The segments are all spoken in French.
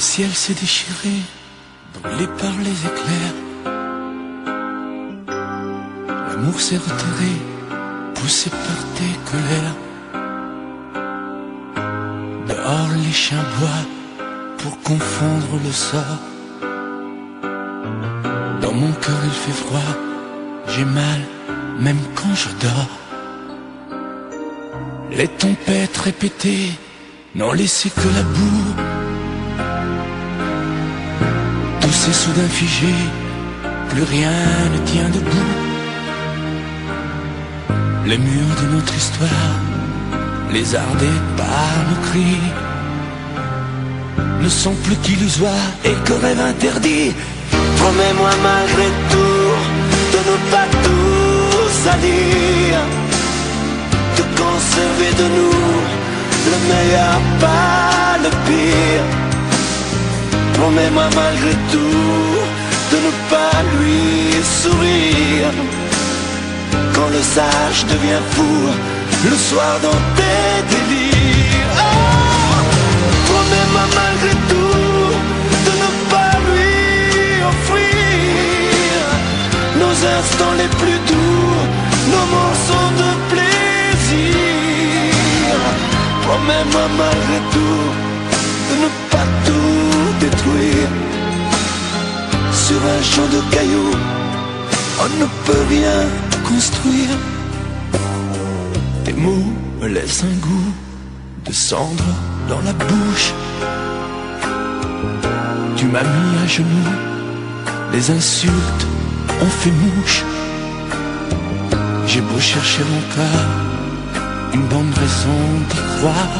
ciel s'est déchiré, brûlé par les éclairs. L'amour s'est retiré, poussé par tes colères. Dehors les chiens boient pour confondre le sort. Dans mon cœur il fait froid, j'ai mal même quand je dors. Les tempêtes répétées n'ont laissé que la boue. Tout s'est soudain figé, plus rien ne tient debout. Les murs de notre histoire, lézardés par nos cris, ne sont plus qu'illusoires et que rêve interdit. Promets-moi malgré tout de ne pas tout salir, de conserver de nous le meilleur, pas le pire. Promets-moi malgré tout de ne pas lui sourire quand le sage devient fou le soir dans tes délires. Oh, promets-moi malgré tout de ne pas lui offrir nos instants les plus doux, nos morceaux de plaisir. Promets-moi malgré tout de ne pas tout détruire. Sur un champ de cailloux, on ne peut rien construire. Tes mots me laissent un goût de cendre dans la bouche. Tu m'as mis à genoux, les insultes ont fait mouche. J'ai beau chercher encore une bonne raison d'y croire,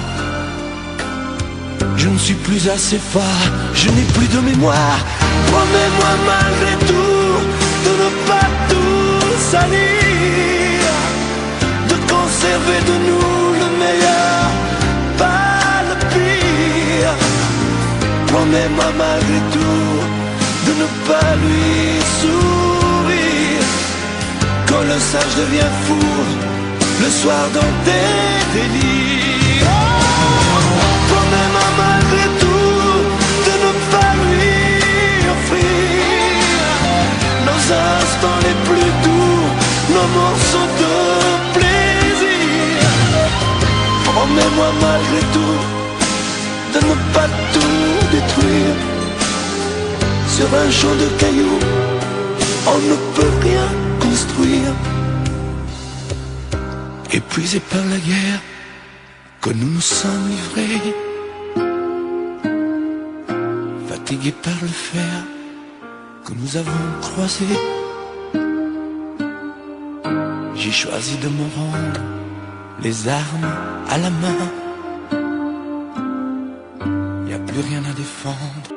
je ne suis plus assez fort, je n'ai plus de mémoire. Promets-moi malgré tout de ne pas tout salir, de conserver de nous le meilleur, pas le pire. Promets-moi malgré tout de ne pas lui sourire quand le sage devient fou le soir dans tes délires. Oh, promets-moi malgré tout de ne pas lui offrir nos instants les plus doux, nos morceaux de plaisir. Promets-moi malgré tout de ne pas tout détruire. Sur un champ de cailloux, on ne peut rien construire. Épuisés par la guerre que nous nous sommes livrés, fatigués par le fer que nous avons croisé, j'ai choisi de me rendre les armes à la main. Y a plus rien à défendre.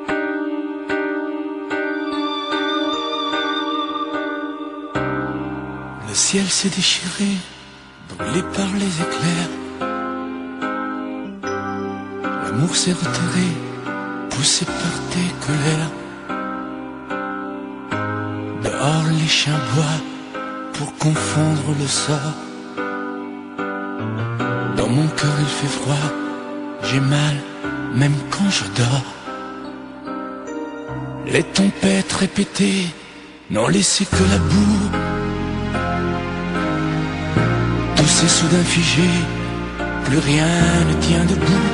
Le ciel s'est déchiré, brûlé par les éclairs. L'amour s'est retiré, poussé par tes colères. Dehors les chiens boient pour confondre le sort. Dans mon cœur il fait froid, j'ai mal même quand je dors. Les tempêtes répétées n'ont laissé que la boue. Tout s'est soudain figé, plus rien ne tient debout.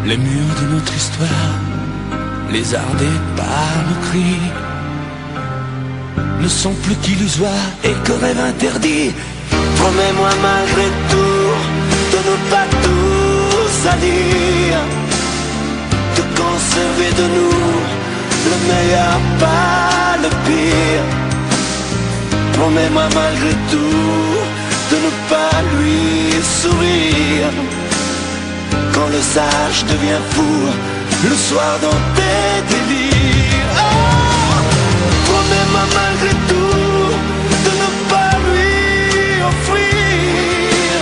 Les murs de notre histoire, lézardés par nos cris, ne sont plus qu'illusoires et que rêve interdit. Promets-moi malgré tout de ne pas tout salir, de conserver de nous le meilleur, pas le pire. Promets-moi malgré tout de ne pas lui sourire quand le sage devient fou le soir dans tes délires. Oh, promets-moi malgré tout de ne pas lui offrir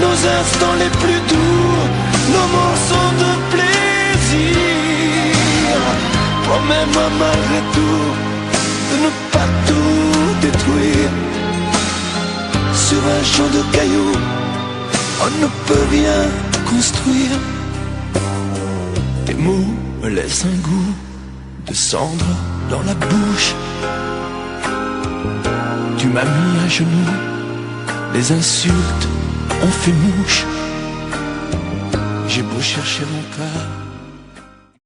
nos instants les plus doux, nos morceaux de plaisir. Promets-moi malgré tout de ne pas tout détruire. Sur un champ de cailloux, on ne peut rien construire. laisse un goût de cendre dans la bouche. Tu m'as mis à genoux, les insultes ont fait mouche. J'ai beau chercher encore,